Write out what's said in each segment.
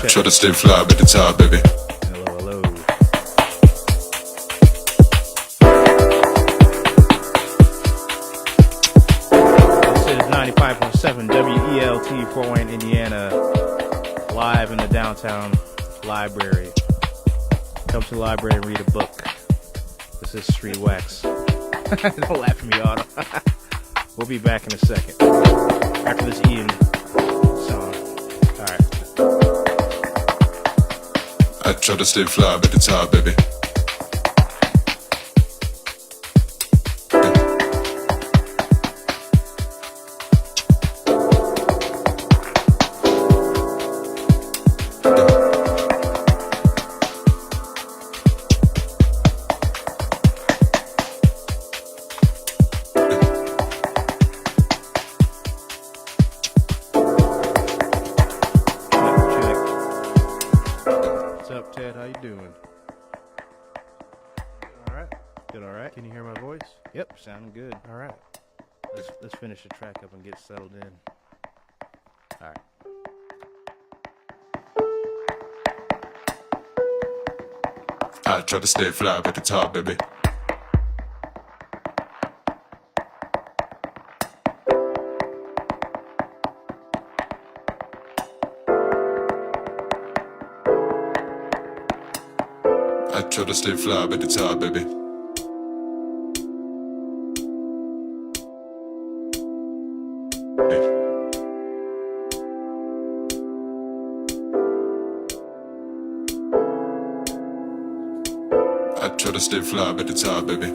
Try to stay fly at the top, baby. Hello, hello. This is 95.7 WELT, Fort Wayne, Indiana, live in the downtown library. Come to the library and read a book. This is Street Wax. Don't laugh at me, Otto. We'll be back in a second. After this Ian song. Alright. I try to stay fly at the top, baby. What's up, Ted? How you doing? All right. Good. All right. Can you hear my voice? Yep. Sounding good. All right. Let's finish the track up and get settled in. All right. I try to stay fly at the top, baby. I try to stay fly at the top, baby. I try to stay fly at the top, baby.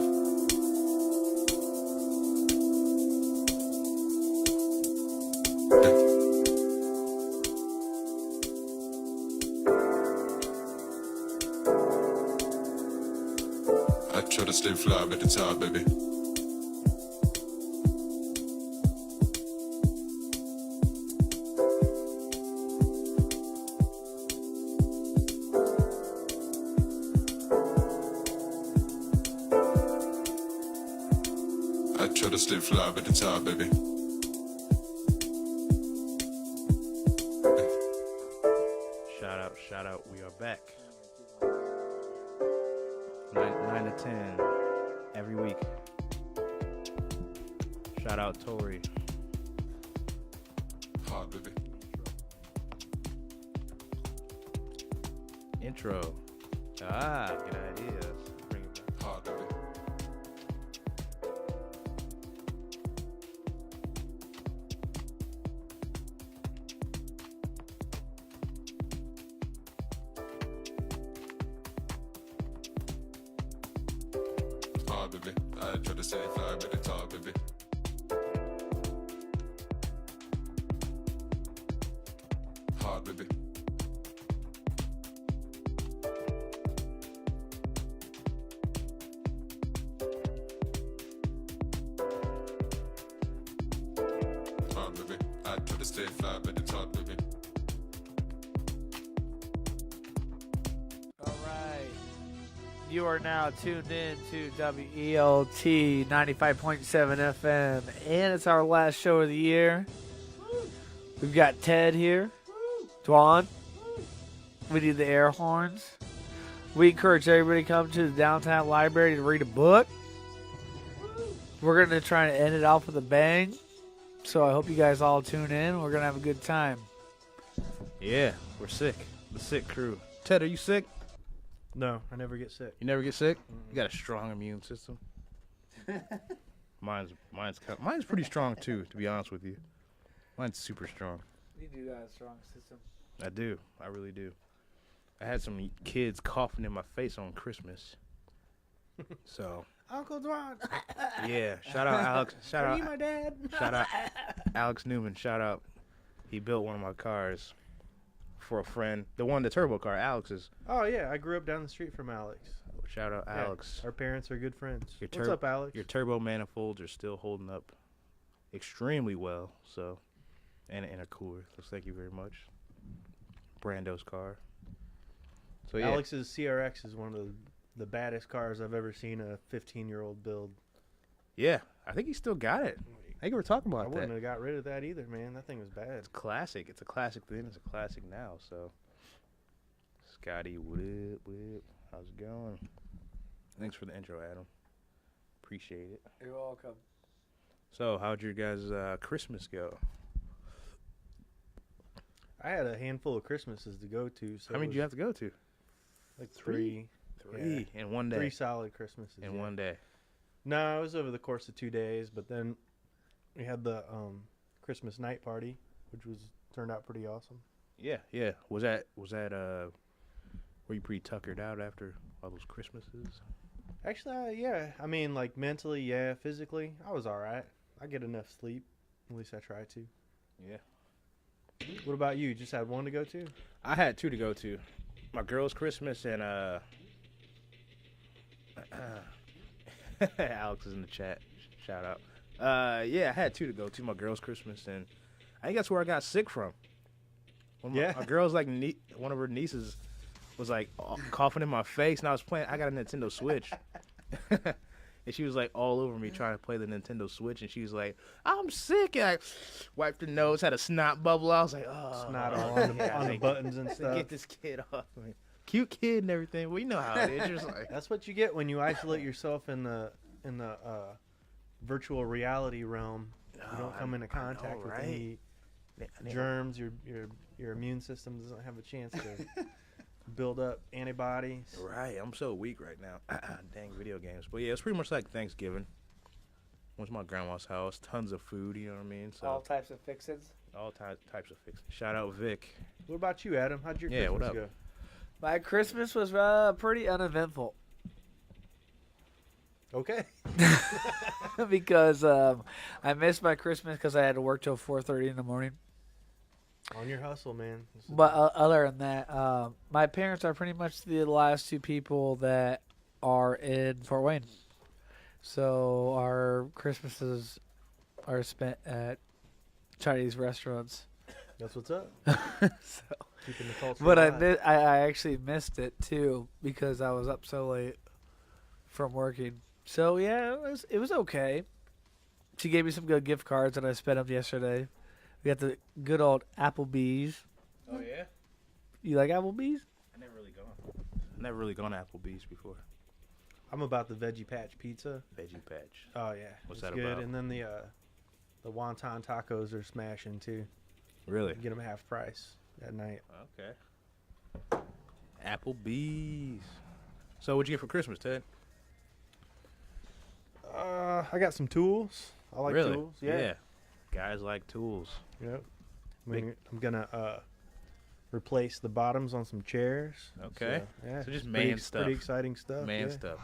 I try to stay fly at the top, baby. I try to stay fly at the top, baby. Shout out. We are back. 9 to 10 every week. Shout out Tori. Hard, baby. Intro. Good idea. Bring it back. Hard, baby. Hard, baby. I try to stay fly at the top, baby. Hard, baby. Hard, baby. I try to stay fly at the top, baby. All right. You are now tuned in to WELT 95.7 FM, and it's our last show of the year. We've got Ted here. Dwan. We need the air horns. We encourage everybody to come to the downtown library to read a book. We're going to try to end it off with a bang. So I hope you guys all tune in. We're going to have a good time. Yeah, we're sick. The sick crew. Ted, are you sick? No, I never get sick. You never get sick? You got a strong immune system. Mine's pretty strong too, to be honest with you. Mine's super strong. You do got a strong system. I do. I really do. I had some kids coughing in my face on Christmas. So Uncle Dwan. yeah, shout out Alex. Are you my dad? Shout out Alex Newman. Shout out. He built one of my cars for a friend. The turbo car, Alex's. Oh yeah, I grew up down the street from Alex. Shout out Alex. Our parents are good friends. What's up, Alex? Your turbo manifolds are still holding up extremely well. So, and a cooler. So thank you very much. Brando's car. So yeah. Alex's CRX is one of the baddest cars I've ever seen a 15-year-old build. Yeah, I think he still got it. I think we were talking about I that. wouldn't have got rid of that either, man. That thing was bad. It's classic. It's a classic then. It's a classic now. So, Scotty, what up? How's it going? Thanks for the intro, Adam. Appreciate it. You're welcome. So, how'd your guys' Christmas go? I had a handful of Christmases to go to. So How many did you have to go to? Like three. Three in one day. 3 solid Christmases. In one day. No, it was over the course of 2 days, but then we had the Christmas night party, which turned out pretty awesome. Yeah. Was that were you pretty tuckered out after all those Christmases? Actually, yeah. I mean, like mentally, yeah. Physically, I was all right. I get enough sleep. At least I try to. Yeah. What about you? Just had one to go to? I had 2 to go to. My girl's Christmas and Alex is in the chat. Shout out. Yeah, I had 2 to go to. My girl's Christmas, and I think that's where I got sick from. My girl's like one of her nieces was like coughing in my face, and I got a Nintendo Switch. And she was like all over me trying to play the Nintendo Switch, and she was like, "I'm sick." And I wiped her nose, had a snot bubble. I was like, "Oh, snot all on the buttons and stuff." Get this kid off me. Cute kid and everything. Well, you know how it is. You're just like, that's what you get when you isolate yourself in the virtual reality realm. You don't come into contact with any germs. Your immune system doesn't have a chance to build up antibodies. Right. I'm so weak right now. Dang video games. But yeah, it's pretty much like Thanksgiving. Went to my grandma's house. Tons of food. You know what I mean? So all types of fixins. All types of fixins. Shout out Vic. What about you, Adam? How'd your Christmas go? My Christmas was pretty uneventful. Okay. Because I missed my Christmas because I had to work till 4:30 in the morning. On your hustle, man. But other than that, my parents are pretty much the last 2 people that are in Fort Wayne. So our Christmases are spent at Chinese restaurants. That's what's up. So, keeping the culture but alive. I actually missed it too because I was up so late from working. So yeah, it was okay. She gave me some good gift cards and I spent them yesterday. We got the good old Applebee's. Oh yeah. You like Applebee's? Never really gone to Applebee's before. I'm about the Veggie Patch pizza. Veggie Patch. Oh yeah. What's it's that good. about? And then the wonton tacos are smashing too. Really? Get them half price at night. Okay. Applebee's. So what'd you get for Christmas, Ted? I got some tools. I like really? tools. Yeah. Guys like tools. Yep. I'm gonna replace the bottoms on some chairs. Okay. So, yeah. So just man stuff. Pretty exciting stuff. Man stuff.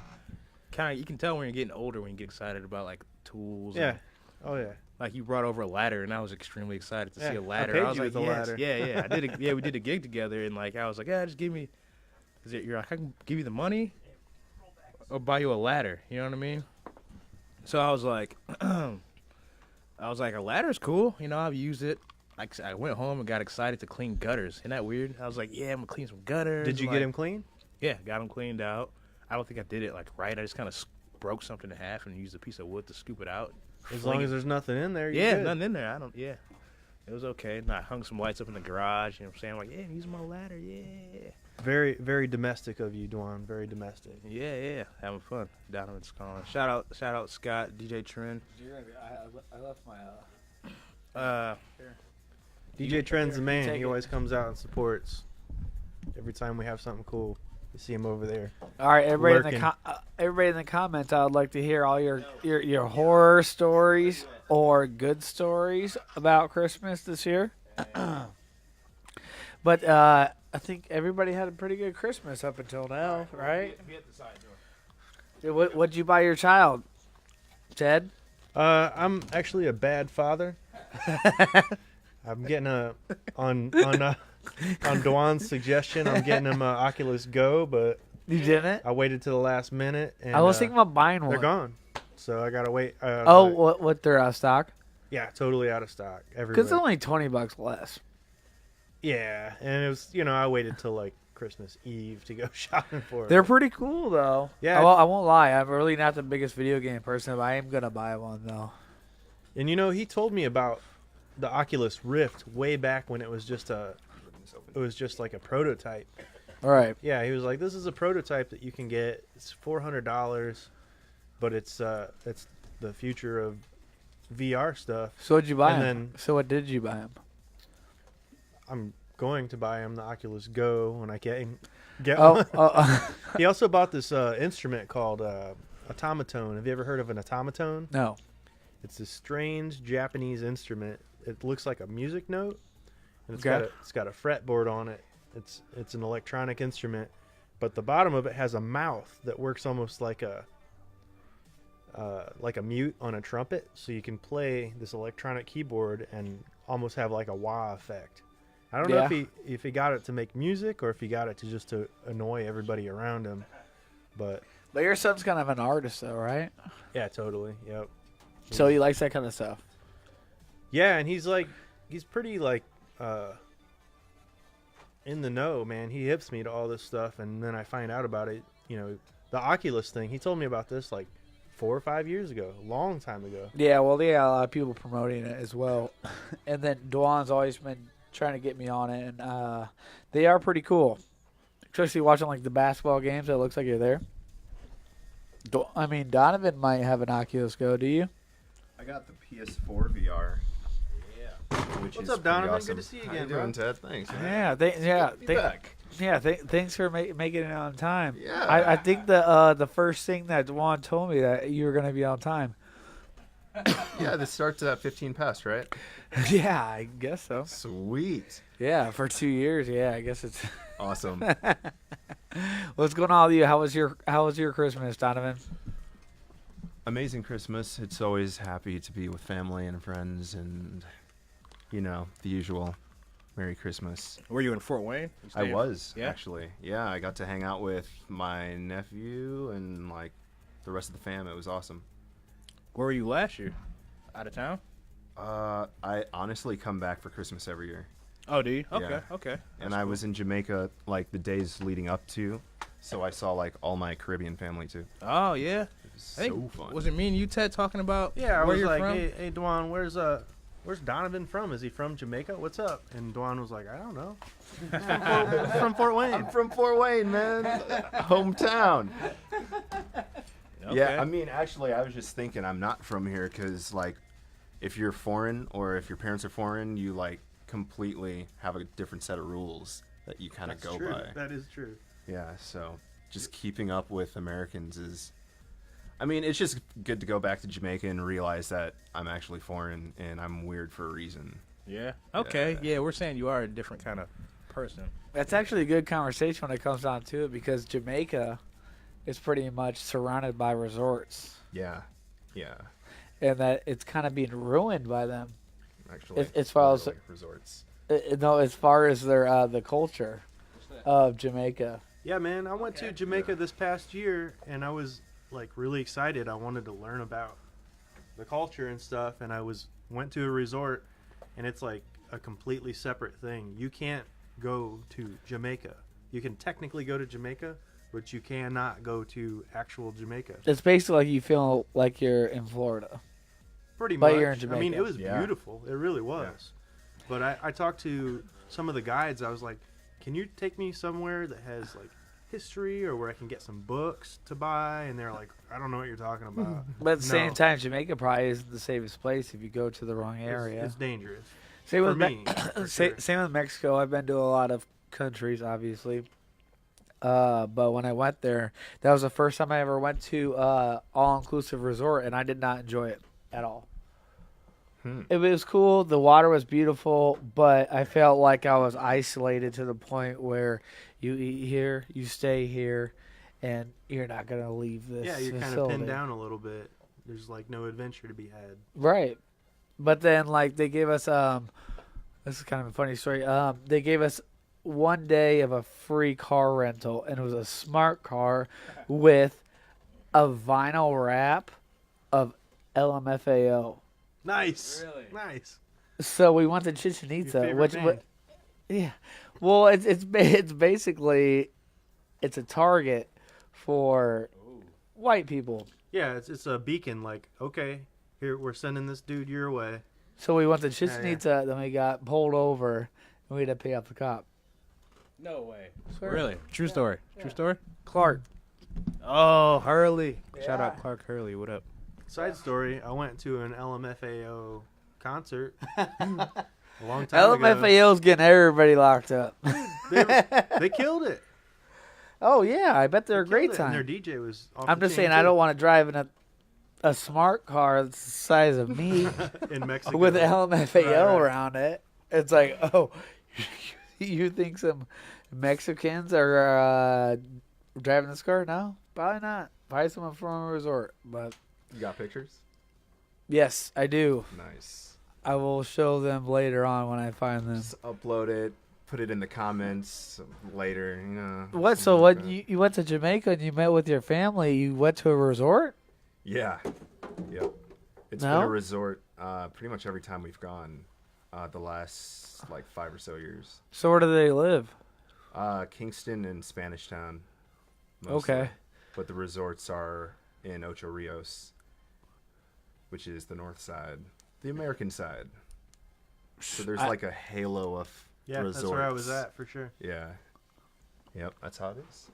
Kind of, you can tell when you're getting older when you get excited about like tools. Yeah. And, oh yeah. like you brought over a ladder, and I was extremely excited to see a ladder. I paid was you like, with a ladder. Yeah. I did. We did a gig together, and like I was like, yeah, just give me. You're like, I can give you the money, or buy you a ladder. You know what I mean? So I was like, a ladder's cool. You know, I've used it. I went home and got excited to clean gutters. Isn't that weird? I was like, yeah, I'm gonna clean some gutters. Did you get him clean? Yeah, got him cleaned out. I don't think I did it like right. I just kind of broke something in half and used a piece of wood to scoop it out. As long as there's nothing in there, you're good. Nothing in there. It was okay. And I hung some lights up in the garage. You know what I'm saying? I'm like, yeah, I'm using my ladder. Yeah. Very, very domestic of you, Dwan. Very domestic. Yeah. Having fun. Donovan's calling. Shout out Scott, DJ Trend. I left my here. DJ Trend's the man. He always comes out and supports every time we have something cool. You see him over there. All right, everybody Lurking. everybody in the comments, I would like to hear all your horror stories or good stories about Christmas this year. But I think everybody had a pretty good Christmas up until now, right? What'd you buy your child, Ted? I'm actually a bad father. I'm getting on Dwan's suggestion. I'm getting him an Oculus Go, but You didn't? I waited to the last minute. And, I was thinking about buying one. they're gone, so I gotta wait. What they're out of stock? Yeah, totally out of stock. Everywhere. Because it's only $20 less. Yeah, and it was I waited till like Christmas Eve to go shopping for it. They're pretty cool though. Yeah. I won't lie. I'm really not the biggest video game person, but I am gonna buy one though. And he told me about the Oculus Rift way back when it was just like a prototype. All right. Yeah, he was like, "This is a prototype that you can get. It's $400, but it's the future of VR stuff." So what'd you buy And him? So what did you buy him? I'm going to buy him the Oculus Go when I get Oh, one. He also bought this instrument called automaton. Have you ever heard of an automaton? no. It's this strange Japanese instrument. It looks like a music note, and it's Okay. got a fretboard on it. It's an electronic instrument, but the bottom of it has a mouth that works almost like a mute on a trumpet. So you can play this electronic keyboard and almost have like a wah effect. I don't know if he got it to make music or if he got it to annoy everybody around him, but But your son's kind of an artist though, right? yeah, totally, yep. So he likes that kind of stuff. Yeah, and he's pretty like in the know, man. He hips me to all this stuff, and then I find out about it. The Oculus thing. He told me about this like 4 or 5 years ago, a long time ago. Yeah, well, they got a lot of people promoting it as well. And then Dwan's always been trying to get me on it, and they are pretty cool. Especially watching like the basketball games, it looks like you're there. Donovan might have an Oculus Go. Do you? I got the PS4 VR. Yeah. Which What's is up, Donovan? pretty awesome. Good to see you How again, you doing, bro. Ted? Thanks. Man. Yeah, Good to be back. Thanks for making it on time. Yeah. I think the first thing that Dwan told me that you were going to be on time. Yeah, this starts at 15 past, right? Yeah, I guess so. Sweet. Yeah, for 2 years. Yeah, I guess it's. Awesome. What's going on with you? How was your Christmas, Donovan? Amazing Christmas. It's always happy to be with family and friends and, the usual. Merry Christmas. Were you in Fort Wayne? You I stayed- was, Yeah? actually. Yeah, I got to hang out with my nephew and, like, the rest of the fam. It was awesome. Where were you last year? Out of town? I honestly come back for Christmas every year. Oh, do you? Yeah. Okay, okay. And I was in Jamaica, like, the days leading up to, so I saw, like, all my Caribbean family, too. Oh, yeah. It was I think, so fun. Was it me and you, Ted, talking about Yeah, I where was you're like, from? hey, Dwan, where's Donovan from? Is he from Jamaica? What's up? And Dwan was like, I don't know. He's from Fort Wayne. I'm from Fort Wayne, man. Hometown. Okay. Yeah, I mean, actually, I was just thinking I'm not from here because, like, if you're foreign or if your parents are foreign, you, like, completely have a different set of rules that you kind of go true. by. That is true. Yeah, so just keeping up with Americans is... I mean, it's just good to go back to Jamaica and realize that I'm actually foreign and I'm weird for a reason. Yeah. Okay. Yeah, we're saying you are a different kind of person. That's actually a good conversation when it comes down to it because Jamaica is pretty much surrounded by resorts, Yeah, yeah. and that it's kind of being ruined by them. Actually, As far as- literally resorts. No, as far as their the culture of Jamaica. Yeah, man. I went to Jamaica this past year, and I was like really excited. I wanted to learn about the culture and stuff, and went to a resort, and it's like a completely separate thing. You can't go to Jamaica. You can technically go to Jamaica, but you cannot go to actual Jamaica. It's basically like you feel like you're in Florida. Pretty But much. you're in I mean, Jamaica. it was Yeah. beautiful. It really was. But I talked to some of the guides. I was like, can you take me somewhere that has like history or where I can get some books to buy? And they're like, I don't know what you're talking about. But at the same No. time, Jamaica probably isn't the safest place if you go to the wrong area. It's dangerous. Same For with me, for sure. same with Mexico. I've been to a lot of countries, obviously. But when I went there, that was the first time I ever went to all-inclusive resort, and I did not enjoy it at all. It was cool. The water was beautiful, but I felt like I was isolated to the point where you eat here, you stay here, and you're not going to leave this Yeah, you're kind of facility. pinned down a little bit. There's like no adventure to be had. Right. But then, like, they gave us, this is kind of a funny story. They gave us one day of a free car rental, and it was a smart car with a vinyl wrap of LMFAO. Nice. Really? Nice. So we went to Chichen Your Itza, favorite band. yeah. Well, it's basically it's a target for white people. Yeah, it's a beacon. Like, okay, here we're sending this dude your way. So we went to Chichen Yeah. Itza, then we got pulled over, and we had to pay off the cop. No way. Swear. Really? True story. True story? Clark. Oh, Hurley. Shout Yeah. out Clark Hurley. What up? Side story: I went to an LMFAO concert a long time ago. LMFAO's getting everybody locked up. They killed it. Oh yeah, I bet they're a Killed great it, and their time. DJ was. Off I'm the just chain, saying I too. don't want to drive in a smart car that's the size of me in Mexico with LMFAO Right. around it. It's like, oh, you think some Mexicans are driving this car? No, probably not. Probably someone from a resort. But You got pictures? yes, I do. Nice. I will show them later on when I find them. Just upload it, put it in the comments later. You know. What? something So like what? that. You went to Jamaica and you met with your family. You went to a resort? Yeah. Yep. It's No? been a resort pretty much every time we've gone the last like 5 or so years. So where do they live? Kingston and Spanish Town. Mostly. Okay. But the resorts are in Ocho Rios, which is the north side, the American side. So there's like a halo of Yeah, resorts. that's where I was at for sure. Yeah. Yep, that's how it is.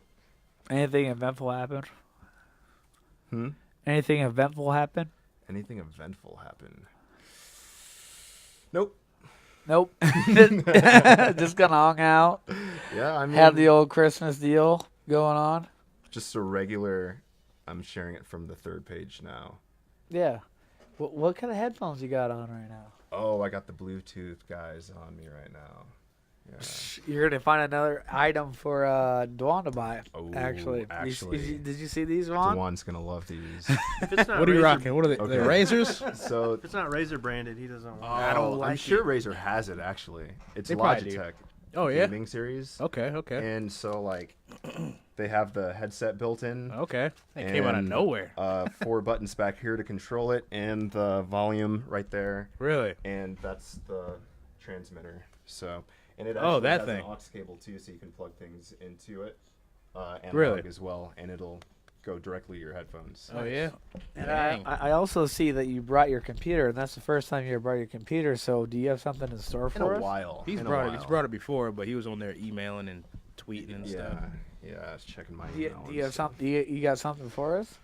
Anything eventful happen? Hmm? Anything eventful happen? Anything eventful happen? Nope. Nope. Just gonna hung out. Yeah, I mean, Have the old Christmas deal going on. just a regular. I'm sharing it from the third page now. Yeah. What kind of headphones you got on right now? Oh, I got the Bluetooth guys on me right now. Yeah. You're gonna find another item for Dwan to buy. Oh, actually. actually. Did you see these, Vaughn? Dewan's gonna love these. If it's not What are you Razor, rocking? What are they? Okay. The razors? So If it's not Razor branded, he doesn't. I don't like I'm sure it. Razer has it actually. It's They probably do. Logitech Oh yeah. gaming series. Okay. Okay. And so like they have the headset built in. Okay. They came out of and, nowhere. 4 buttons back here to control it, and the volume right there, Really? and that's the transmitter. So, and it Oh, actually that has thing. an aux cable too, so you can plug things into it, analog Really? as well, and it'll go directly to your headphones. Oh yeah. And Dang. I also see that you brought your computer, and that's the first time you ever brought your computer. So do you have something in store In for a us? while. He's in a brought it. He's while. brought it before, but he was on there emailing and tweeting and Yeah, stuff. yeah. I was checking my Do you, email. do and you have stuff. something? You got something for us?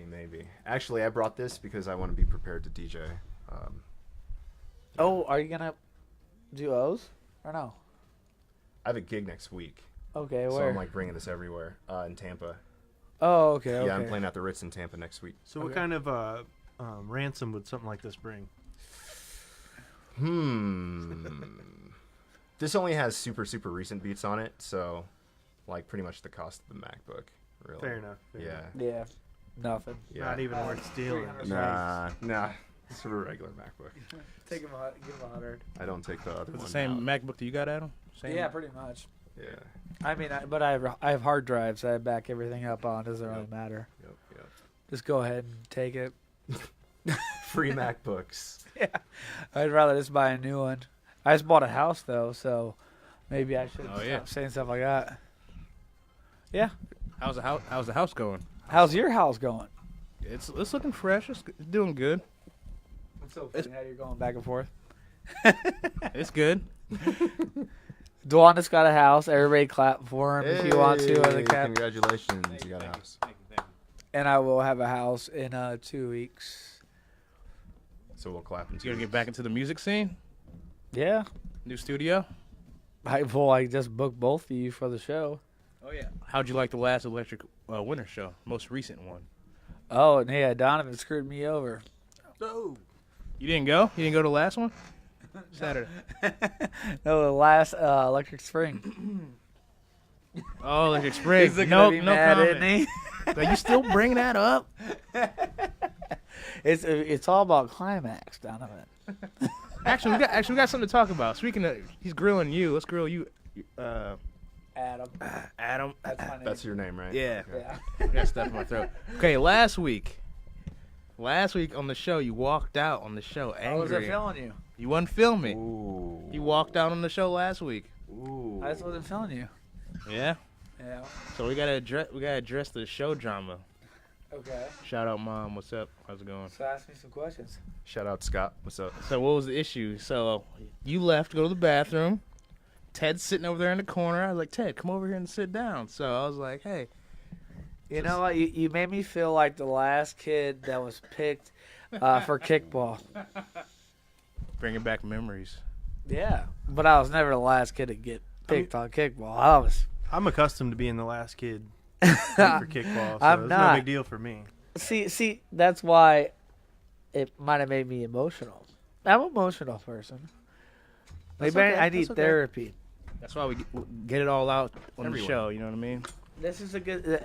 Maybe. Actually, I brought this because I want to be prepared to DJ. Oh, are you gonna do O's or no? I have a gig next week, Okay, so where? I'm like bringing this everywhere. In Tampa. Oh, okay, okay. Yeah, I'm playing at the Ritz in Tampa next week. So what kind of ransom would something like this bring? This only has super recent beats on it, so like pretty much the cost of the MacBook. Really. Fair enough. fair Yeah. enough. Yeah, nothing. Yeah. Not even worth stealing. 300. Nah. Sort of regular MacBook. Take him out. Give him 100. I don't take the other It's one. the same out. MacBook that you got, Adam? Same. Yeah, pretty much. Yeah. I mean, but I have hard drives. I back everything up on. Doesn't really matter. Yep. Just go ahead and take it. Free MacBooks. Yeah, I'd rather just buy a new one. I just bought a house though, so maybe I should Oh, yeah. stop saying stuff like that. Yeah. How's the house? How's the house going? How's your house going? It's looking fresh. It's doing good. It's so funny how you're going back and forth. It's good. Dwan just got a house. Everybody clap for him if you want to. Or the Hey, cap. Congratulations, you got a house. And I will have a house in 2 weeks. So we'll clap in You 2 gonna get weeks. back into the music scene? Yeah. New studio? I just booked both of you for the show. Oh yeah. How'd you like the last Electric Winter show? Most recent one. Oh, and yeah, Donovan screwed me over. Oh. You didn't go? You didn't go to the last one? Saturday. No, the last Electric Spring. Oh, Electric Spring. He's looking No, at me no mad, comment. isn't he? Like, you still bring that up? It's all about climax, Donovan. Actually, we got something to talk about. Speaking of, he's grilling you. Let's grill you, Adam. Adam. That's my name. That's your name, right? Yeah. Okay. Yeah. I got stuff in my throat. Okay, last week on the show, you walked out on the show angry. I wasn't feeling you. You wasn't filming. Ooh. You walked out on the show last week. Ooh. I just wasn't feeling you. Yeah. Yeah. So we gotta address the show drama. Okay. Shout out, Mom. What's up? How's it going? So ask me some questions. Shout out Scott. What's up? So what was the issue? So you left to go to the bathroom. Ted's sitting over there in the corner. I was like, Ted, come over here and sit down. So I was like, hey. You know what? You made me feel like the last kid that was picked for kickball. Bringing back memories. Yeah. But I was never the last kid to get picked on kickball. I'm accustomed to being the last kid for kickball, so I'm it's not. no big deal for me. See, that's why it might have made me emotional. I'm an emotional person. That's Maybe okay, I need that's okay. therapy. That's why we get it all out on Everyone. the show. You know what I mean? This is a good,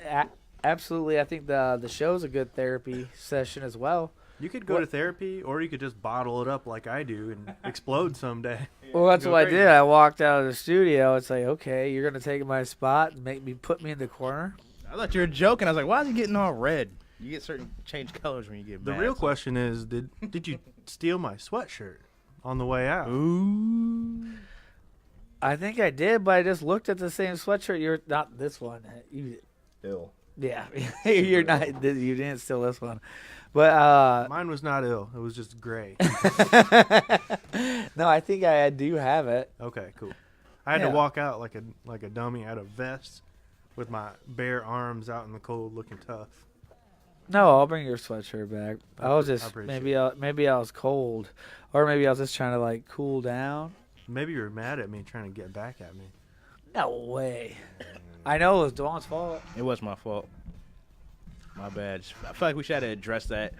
absolutely. I think the show's a good therapy session as well. You could go to therapy, or you could just bottle it up like I do and explode someday. Well, that's Go what crazy. I did. I walked out of the studio. It's like, okay, you're gonna take my spot and put me in the corner. I thought you were joking. I was like, why is he getting all red? You get certain change colors when you get The mad. real question is, did you steal my sweatshirt on the way out? Ooh. I think I did, but I just looked at the same sweatshirt. You're not this one. Ill. Yeah, you're not. You didn't steal this one, but Mine was not ill. It was just gray. no, I think I do have it. Okay, cool. I had Yeah. to walk out like a dummy. I had a vest with my bare arms out in the cold, looking tough. No, I'll bring your sweatshirt back. I was I just appreciate maybe I was cold, or maybe I was just trying to like cool down. Maybe you were mad at me trying to get back at me. No way. I know it was Dawn's fault. It was my fault. My bad. I feel like we should have addressed that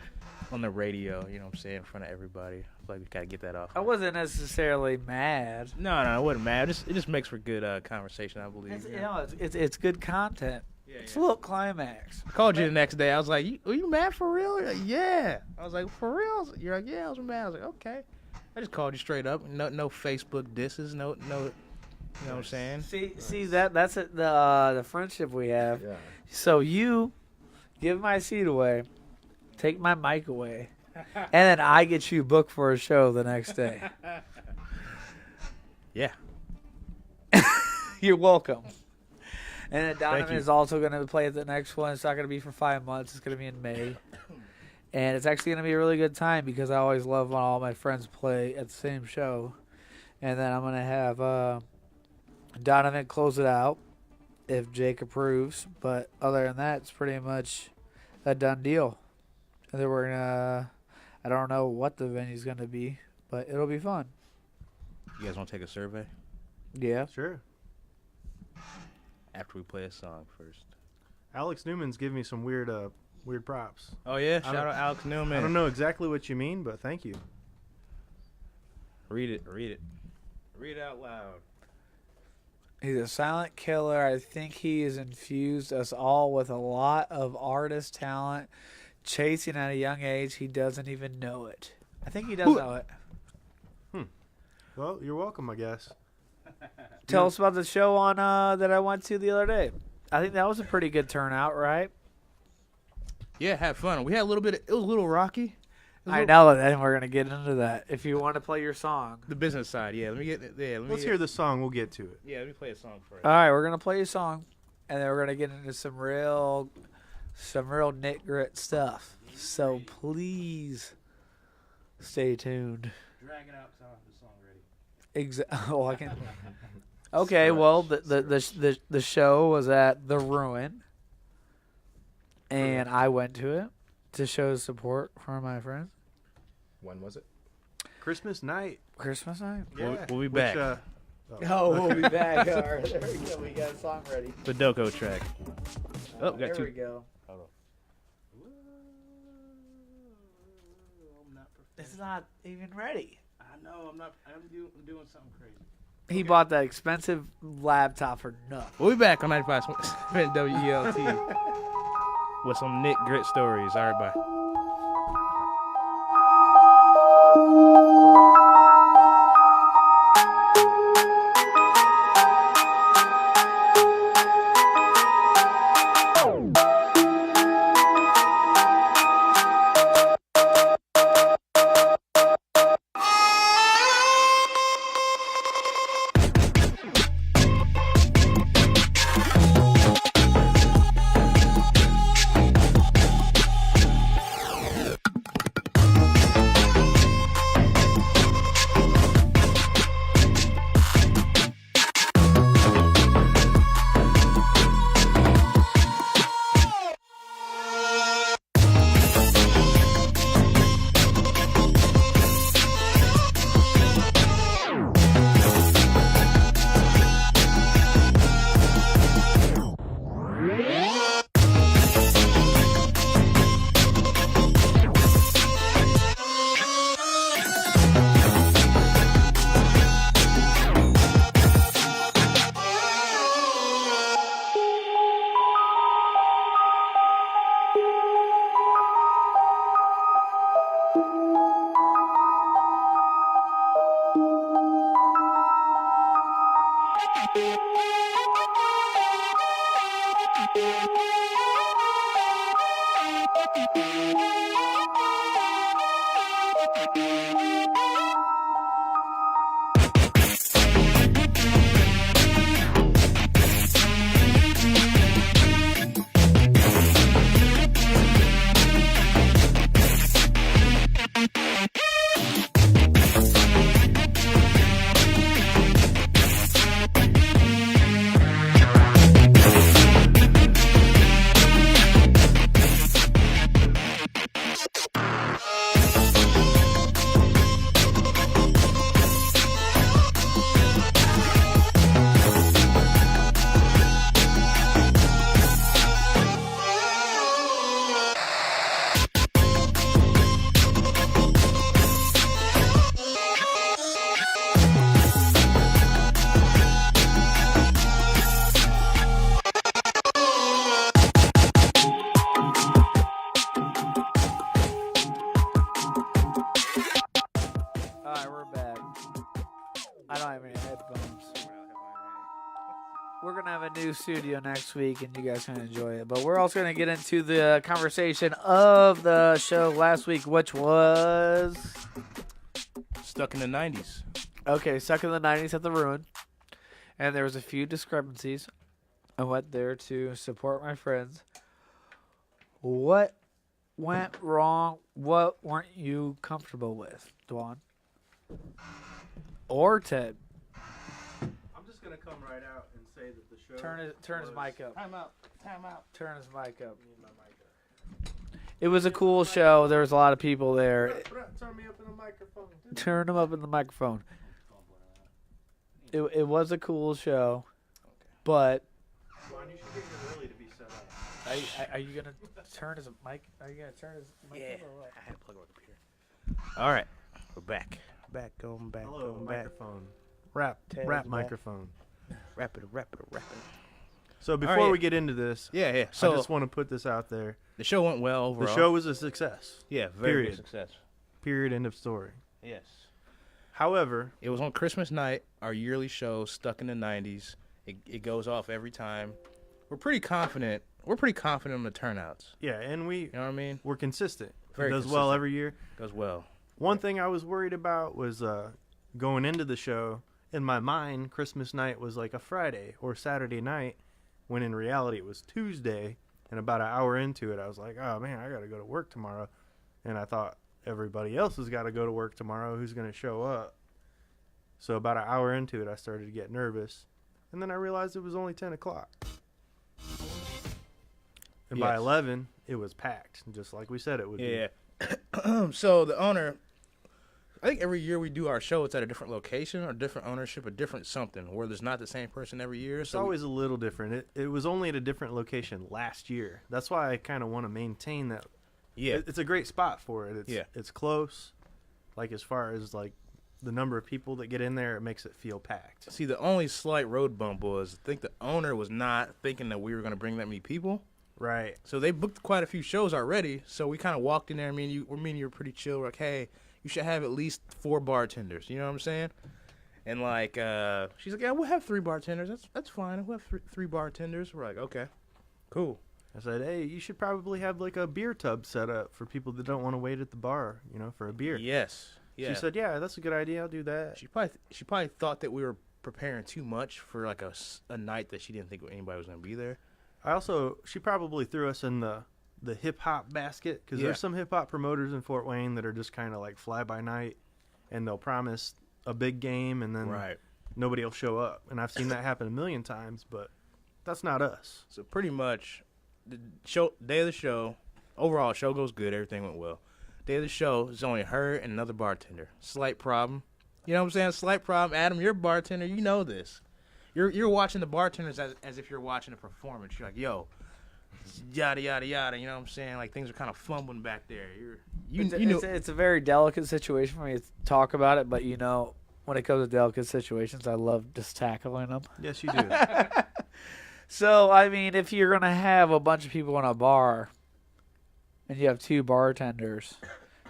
on the radio. You know what I'm saying, in front of everybody. I feel like we gotta get that off. I wasn't necessarily mad. No, I wasn't mad. It just makes for good conversation, I believe. It's, you know, it's good content. It's a little climax. I called you the next day. I was like, "Are you mad for real?" You're like, yeah. I was like, "For real?" You're like, "Yeah, I was mad." I was like, "Okay." I just called you straight up. No Facebook disses. No. You know what I'm saying? See that's the friendship we have. Yeah. So you give my seat away, take my mic away, and then I get you booked for a show the next day. Yeah. You're welcome. And then Donovan you. is also going to play at the next one. It's not going to be for 5 months. It's going to be in May. And it's actually going to be a really good time because I always love when all my friends play at the same show. And then I'm going to have Donovan close it out if Jake approves. But other than that, it's pretty much a done deal. And then we're going to, I don't know what the venue's going to be, but it'll be fun. You guys want to take a survey Yeah. Sure. after we play a song first? Alex Newman's giving me some weird props. Oh yeah, I shout out Alex Newman. I don't know exactly what you mean, but thank you. Read it out loud. He's a silent killer. I think he has infused us all with a lot of artist talent, chasing at a young age. He doesn't even know it. I think he does know it. Well, you're welcome, I guess. Tell us about the show on that I went to the other day. I think that was a pretty good turnout, right? Yeah, have fun. We had a little bit. It was a little rocky. I know, and we're gonna get into that. If you want to play your song, The business side, yeah. Let me get. Yeah, Let's hear the song. We'll get to it. Yeah, let me play a song first. all right, we're gonna play your song, and then we're gonna get into some real knit grit stuff. So please stay tuned. Drag it out because I don't have the song ready. Oh, I can. Okay, well, the show was at the Ruin, and I went to it to show support for my friends. When was it? Christmas night. Christmas night. We'll be back. Oh, we'll be back. All right, there we go. We got a song ready. The Doko track. Oh, got there two. we go. Hold on. I'm not It's not even ready. I know. I'm not. I'm doing something crazy. He bought that expensive laptop for nothing. We'll be back on 95.7 WELT with some Nick Grit stories. All right, bye. Alright, we're back. I don't have any headphones. We're going to have a new studio next week, and you guys can enjoy it. But we're also going to get into the conversation of the show last week, which was... Stuck in the 90s. Okay, stuck in the 90s at the Ruin. And there was a few discrepancies. I went there to support my friends. What went wrong? What weren't you comfortable with, Dwan? Or Ted? I'm just gonna come right out and say that the show. Turn his mic up. Time out. Time out. Turn his mic up. Need my mic up. It was a cool show. There was a lot of people there. Turn me up in the microphone. Turn him up in the microphone. It was a cool show, but Juan, you should get here early to be set up. are you gonna turn his mic? Are you gonna turn his mic up or what? I had to plug on the computer. All right, we're back. Going back. Hello, going back. microphone. Rap Ted's back. microphone. Rap it. So before right. we get into this, Yeah. I So just want to put this out there. the show went well overall. The show was a success. yeah, very period. good success. Period. End of story. Yes. However, It was on Christmas night, our yearly show, Stuck in the 90s. It goes off every time. We're pretty confident. We're pretty confident in the turnouts. yeah, and You know what I mean? we're consistent. Very it does well consistent. every year. Goes well. One thing I was worried about was going into the show. In my mind, Christmas night was like a Friday or Saturday night, when in reality it was Tuesday. And about an hour into it, I was like, oh man, I got to go to work tomorrow. And I thought everybody else has got to go to work tomorrow. Who's going to show up? So about an hour into it, I started to get nervous. And then I realized it was only 10 o'clock. And by Yes. 11, it was packed, just like we said it would be. Yeah. So the owner, I think every year we do our show, it's at a different location or different ownership, a different something, where there's not the same person every year. It's always a little different. It was only at a different location last year. That's why I kind of want to maintain that. Yeah. It's a great spot for it. It's close. Like, as far as, like, the number of people that get in there, it makes it feel packed. See, the only slight road bump was, I think the owner was not thinking that we were going to bring that many people. Right. So they booked quite a few shows already. So we kind of walked in there. Me and you were pretty chill. We're like, hey, you should have at least 4 bartenders. You know what I'm saying? And like, she's like, yeah, we'll have 3 bartenders. That's fine. We'll have 3 bartenders. We're like, okay, cool. I said, hey, you should probably have like a beer tub set up for people that don't want to wait at the bar, for a beer. Yes. Yeah. She said, yeah, that's a good idea. I'll do that. She probably thought that we were preparing too much for like a night that she didn't think anybody was going to be there. She probably threw us in the hip-hop basket, because there's some hip-hop promoters in Fort Wayne that are just kind of like fly-by-night, and they'll promise a big game, and then nobody will show up. And I've seen that happen a million times, but that's not us. So pretty much, the day of the show, overall show goes good, everything went well. Day of the show is only her and another bartender. Slight problem. You know what I'm saying? Slight problem. Adam, you're a bartender. You know this. You're watching the bartenders as if you're watching a performance. You're like, yo, yada yada yada. You know what I'm saying? Like, things are kind of fumbling back there. It's a very delicate situation for me to talk about it, but when it comes to delicate situations, I love just tackling them. Yes, you do. So I mean, if you're gonna have a bunch of people in a bar, and you have 2 bartenders,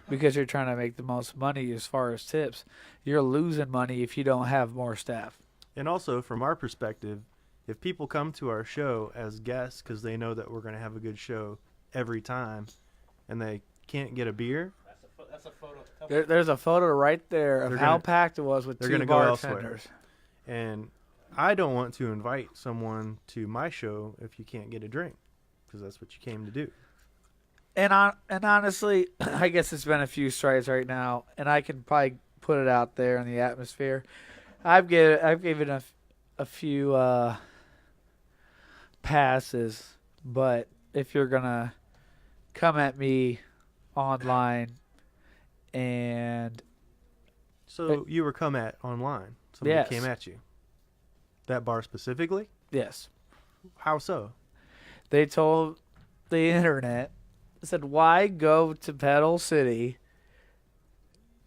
because you're trying to make the most money as far as tips, you're losing money if you don't have more staff. And also, from our perspective, if people come to our show as guests because they know that we're going to have a good show every time, and they can't get a beer, that's a photo. There's a photo right there of how packed it was with 2 bartenders. And I don't want to invite someone to my show if you can't get a drink, because that's what you came to do. And honestly, I guess it's been a few strikes right now, and I can probably put it out there in the atmosphere. I've given a few passes, but if you're gonna come at me online and so you were come at online, somebody Yes. came at you. That bar specifically? yes, How so? they told the internet, said, why go to Pedal City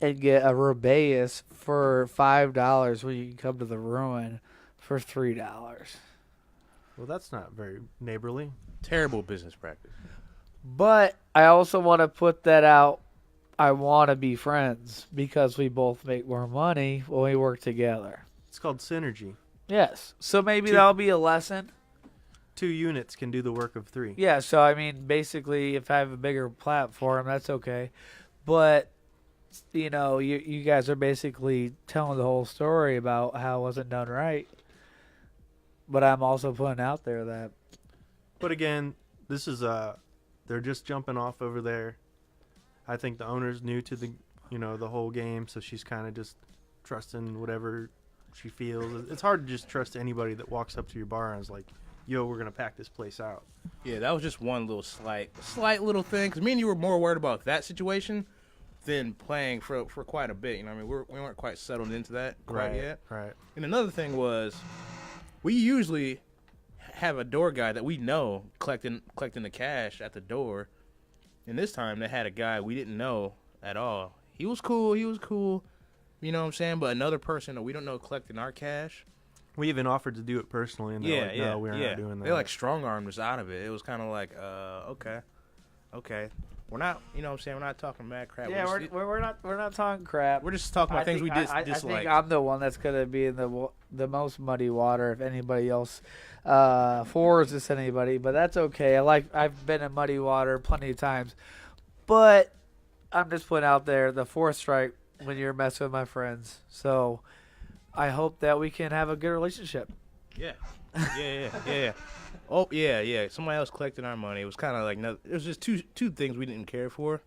and get a Rubaeus for $5 when you can come to the Ruin for $3? Well, that's not very neighborly. Terrible business practice. But I also want to put that out. I want to be friends because we both make more money when we work together. It's called synergy. Yes. So maybe 2 that'll be a lesson. 2 units can do the work of 3. Yeah, so I mean, basically, if I have a bigger platform, that's okay. But, you guys are basically telling the whole story about how it wasn't done right. But I'm also putting out there that... But again, this is they're just jumping off over there. I think the owner's new to the the whole game, so she's kind of just trusting whatever she feels. It's hard to just trust anybody that walks up to your bar and is like, yo, we're going to pack this place out. Yeah, that was just one little slight little thing. Because me and you were more worried about that situation than playing for quite a bit. We weren't quite settled into that quite yet. Right. And another thing was, we usually have a door guy that we know collecting the cash at the door. And this time they had a guy we didn't know at all. He was cool. You know what I'm saying? But another person that we don't know collecting our cash. We even offered to do it personally, and they're like, no, we're not doing that. They like strong-armed us out of it. It was kind of like, okay. We're not, you know what I'm saying? We're not talking mad crap. Yeah, we're not talking crap. We're just talking about things we dislike. I think I'm the one that's going to be in the most muddy water if anybody else forces anybody, but that's okay. I've been in muddy water plenty of times, but I'm just putting out there the 4th strike when you're messing with my friends. So I hope that we can have a good relationship. Yeah. Oh, yeah. Somebody else collected our money. It was kind of like, it was just two things we didn't care for.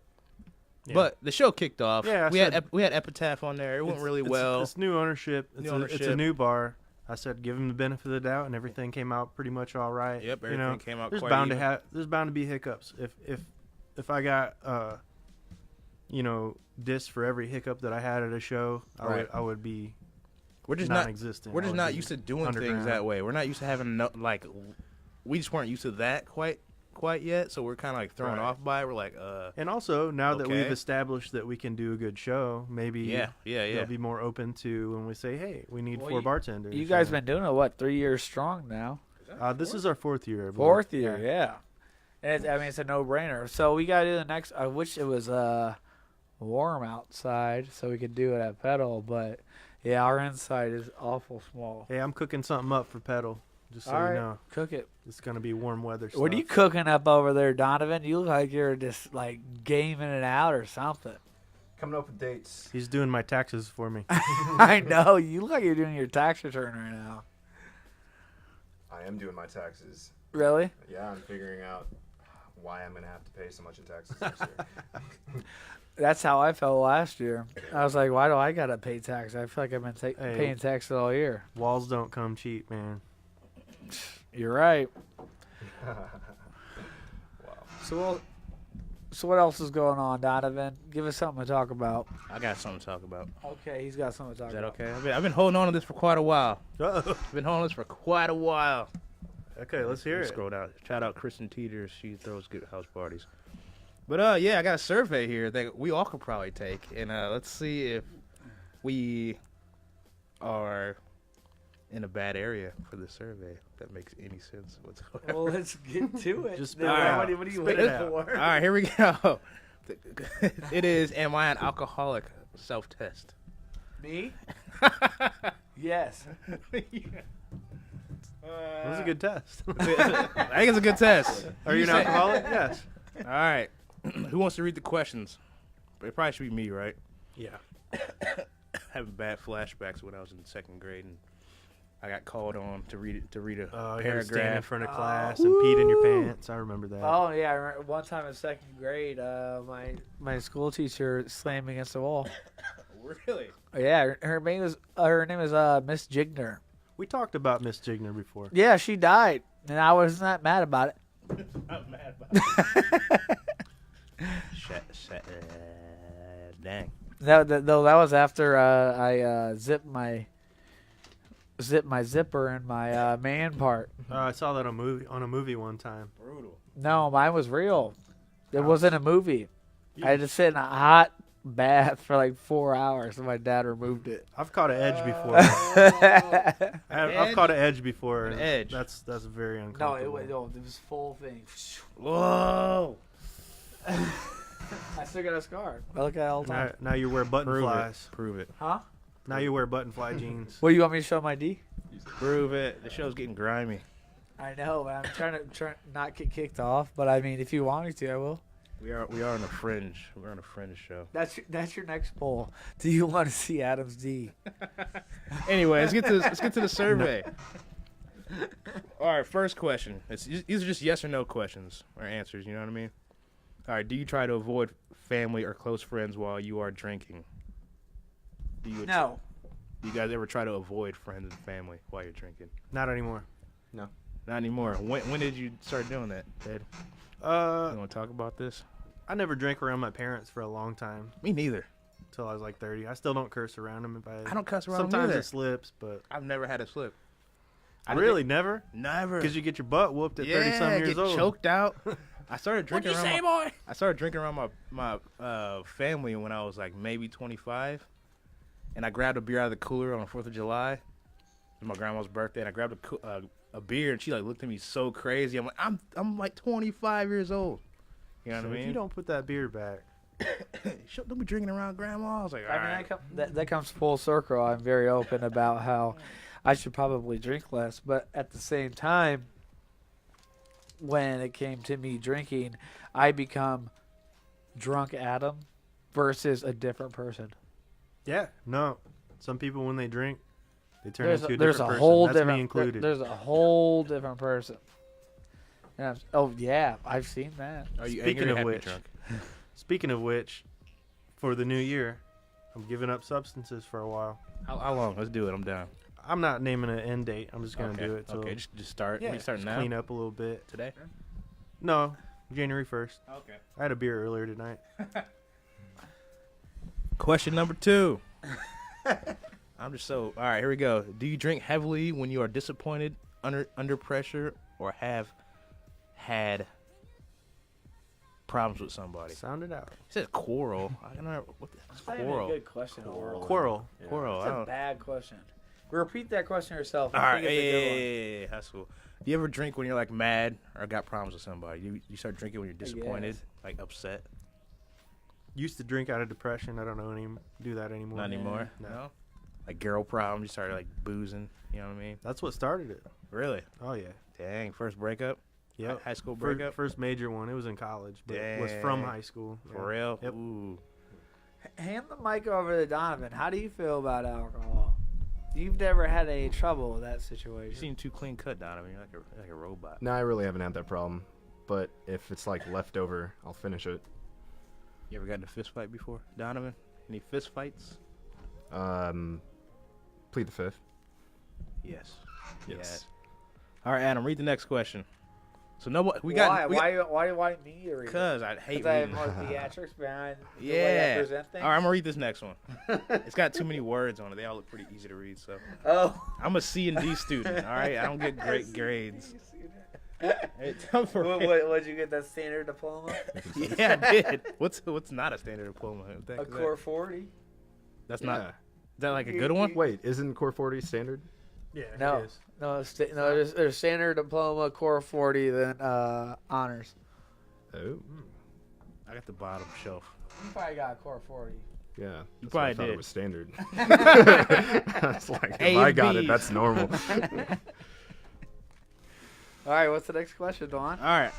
Yeah. But the show kicked off. Yeah, we had Epitaph on there. It went really well. It's new ownership. It's a new bar. I said give him the benefit of the doubt, and everything came out pretty much all right. Yep, everything came out there's quite bound even. There's bound to be hiccups. If I got diss for every hiccup that I had at a show, Right. I would be We're just not non-existent. we're I just would not be used to doing things underground. that way. We're not used to having we just weren't used to that quite yet. So we're kind of like thrown Right. off by it. We're like, And also, now that we've Okay. established that we can do a good show, maybe yeah. they'll be more open to when we say, "Hey, we need Well, 4 bartenders." You guys been doing it, what, 3 years strong now? This is our 4th year. I believe. 4th year, yeah. And it's a no-brainer. So we got to do the next. I wish it was warm outside so we could do it at Pedal, but yeah, our inside is awful small. Hey, I'm cooking something up for Pedal. Just so All you right, know, cook it. it's gonna be warm weather. What are you cooking up over there, Donovan? You look like you're just like gaming it out or something. Coming up with dates. He's doing my taxes for me. I know. You look like you're doing your tax return right now. I am doing my taxes. Really? Yeah, I'm figuring out why I'm gonna have to pay so much in taxes next year. That's how I felt last year. I was like, why do I gotta pay tax? I feel like I've been paying taxes all year. Walls don't come cheap, man. You're right. Wow. So what else is going on, Donovan? Give us something to talk about. I got something to talk about. Okay, he's got something to talk Is that about. okay? I've been holding on to this for quite a while. Uh-oh. I've been holding this for quite a while. Okay, let's hear it. Scroll down. Shout out Kristen Teeters. She throws good house parties. But yeah, I got a survey here that we all could probably take, and let's see if we are in a bad area for the survey. If that makes any sense whatsoever. Well, let's get to it. Just Now, spit it out. what are you Spit waiting it out. for? All right, here we go. It is, am I an alcoholic? Self-test. Me? Yes. That was a good test. I think it's a good test. Are you an say- alcoholic? Yes. All right. Who wants to read the questions? It probably should be me, right? Yeah. Having bad flashbacks when I was in 2nd grade and I got called on to read a You had to stand in paragraph. front of class and peed in your pants. I remember that. Oh yeah, I remember one time in 2nd grade, my school teacher slammed me against the wall. Really? Yeah, her name is Miss Jigner. We talked about Miss Jigner before. Yeah, she died, and I was not mad about it. I'm mad about it. Dang. That was after I zipped my zipper in my man part. I saw that on a movie one time. Brutal. No, mine was real. It wasn't a movie. I had to sit in a hot bath for like 4 hours, and my dad removed it. I've caught an edge before. I've caught an edge before. An and edge. That's very No, uncomfortable. it was full thing. Whoa. I still got a scar. I look at it all the time. Now you wear button Prove flies. it. Prove it. Huh? Now you wear button fly jeans. What do you want me to show my D? Prove it. The show's getting grimy. I know, but I'm trying to not get kicked off. But I mean, if you want me to, I will. We are on a fringe. We're on a fringe show. That's your next poll. Do you want to see Adam's D? Anyway, let's get to the survey. All right, first question. These are just yes or no questions or answers. You know what I mean? All right. Do you try to avoid family or close friends while you are drinking? No. Do you guys ever try to avoid friends and family while you're drinking? Not anymore. Not anymore. When did you start doing that, Ted? You want to talk about this? I never drank around my parents for a long time Me neither. until I was like 30. I still don't curse around them. I don't cuss around them Sometimes either. it slips, but I've never had a slip. really never. Never. Because you get your butt whooped at 30-some years get old. choked out. I started drinking What'd you say, around boy? I started drinking around my family when I was like maybe 25, and I grabbed a beer out of the cooler on the 4th of July. It was my grandma's birthday, and I grabbed a beer, and she like looked at me so crazy. I'm like, I'm like 25 years old. You know So what I if mean? you don't put that beer back, Don't be drinking around grandma. I was like, all I mean, right. that comes full circle. I'm very open about how I should probably drink less, but at the same time, when it came to me drinking, I become drunk Adam versus a different person. yeah, no. Some people when they drink, they turn There's into a a different person. whole That's different. me included. There's a whole different person. And oh yeah, I've seen that. Are you Speaking angry or of happy which, drunk? Speaking of which, for the new year, I'm giving up substances for a while. How long? Let's do it. I'm down. I'm not naming an end date. I'm just gonna Okay. do it. Till, Okay, just start. yeah, We start just now. clean up a little bit. Today. No, January 1st. Okay. I had a beer earlier tonight. Question number 2. I'm just so... All right, here we go. Do you drink heavily when you are disappointed, under pressure, or have had problems with somebody? Sound it out. It says quarrel. I don't know what the That's not even quarrel. a good question. Quarrel. Yeah. Quarrel. I That's a don't... bad question. Repeat that question yourself. All I right, think it's a good one. yeah, that's cool. Do you ever drink when you're like mad or got problems with somebody? You start drinking when you're disappointed, guess. like upset. Used to drink out of depression. I don't know do that anymore. Not anymore. No. No. Like girl problems, you started like boozing. You know what I mean? That's what started it. Really? Oh yeah. Dang. First breakup. Yep. High school Fir- breakup. First major one. It was in college, but it was from Dang. high school. For Yeah. real? Yep. Ooh. Hand the mic over to Donovan. How do you feel about alcohol? You've never had any trouble with that You situation. seem too clean cut, Donovan. You're like a robot. No, I really haven't had that problem. But if it's like leftover, I'll finish it. You ever got in a fist fight before, Donovan? Any fist fights? Plead the fifth. Yes. Yes. All right, Adam. Read the next question. So we Why? got. Why me to read it? Because I hate Because I have reading. more theatrics behind the way Yeah. I present things. All right, I'm gonna read this next one. It's got too many words on it. They all look pretty easy to read. So Oh. I'm a C and D student. All right, I don't get great grades. Hey, What'd you get, that standard diploma? Yeah, I did. What's not a standard diploma? What the heck A is that? core 40? That's Yeah. not. Is that like a good one? Wait, isn't Core 40 standard? Yeah. No. It is. No, there's standard diploma, core 40, then honors. Oh. I got the bottom shelf. You probably got a core 40. Yeah. You That's why I probably thought did. it was standard. It's like, if A I and got Bs. it, that's normal. All right, what's the next question, Dawn? All right.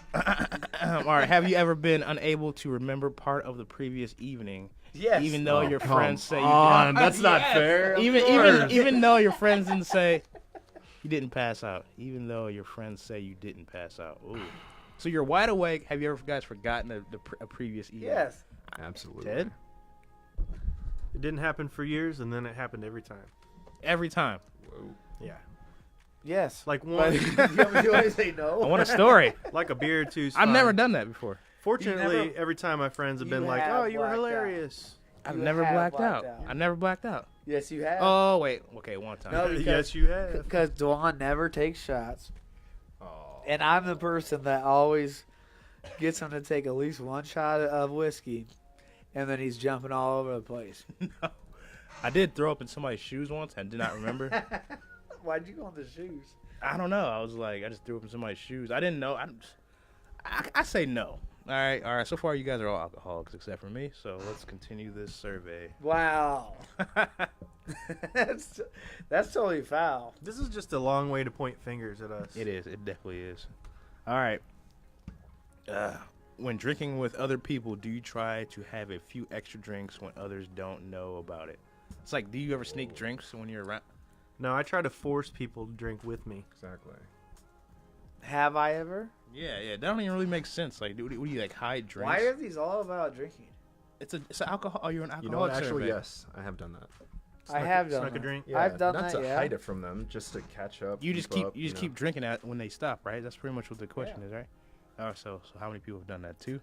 All right. Have you ever been unable to remember part of the previous evening, Yes. even though your come friends say you on, did? that's not fair. Of Even though your friends didn't say you didn't pass out, even though your friends say you didn't pass out. Ooh. So you're wide awake. Have you ever guys forgotten a previous evening? Yes. Absolutely. Ted? It didn't happen for years, and then it happened every time. Every time. Yeah. Yes. Like But one, you always say no. I want a story. like a beer or two. I've never done that before. Fortunately, never- every time my friends have been You like, have "Oh, you were blacked out. hilarious." I've You never have blacked out. blacked out. I never blacked out. Yes, you have. Oh wait. Okay, one time. No, because- Yes, you have. Because Dawn never takes shots. Oh. And I'm the person that always gets him to take at least one shot of whiskey. And then he's jumping all over the place. No. I did throw up in somebody's shoes once. I did not remember. Why'd you go on the shoes? I don't know. I was like, I just threw up in somebody's shoes. I didn't know. I say no. All right. So far, you guys are all alcoholics except for me. So let's continue this survey. Wow. that's totally foul. This is just a long way to point fingers at us. It is. It definitely is. All right. When drinking with other people, do you try to have a few extra drinks when others don't know about it? It's like, do you ever sneak drinks when you're around? No, I try to force people to drink with me. Exactly. Have I ever? Yeah. That don't even really make sense. Like, what do you like hide drinks? Why are these all about drinking? It's an alcohol. Oh, you're an alcoholic. You know what? Actually, survey. yes, I have done that. I have done Snuck a that. drink. I've done not that, to yeah. hide it from them, just to catch up. You just keep up, keep drinking that when they stop, right? That's pretty much what the question is, right? Oh, so how many people have done that too?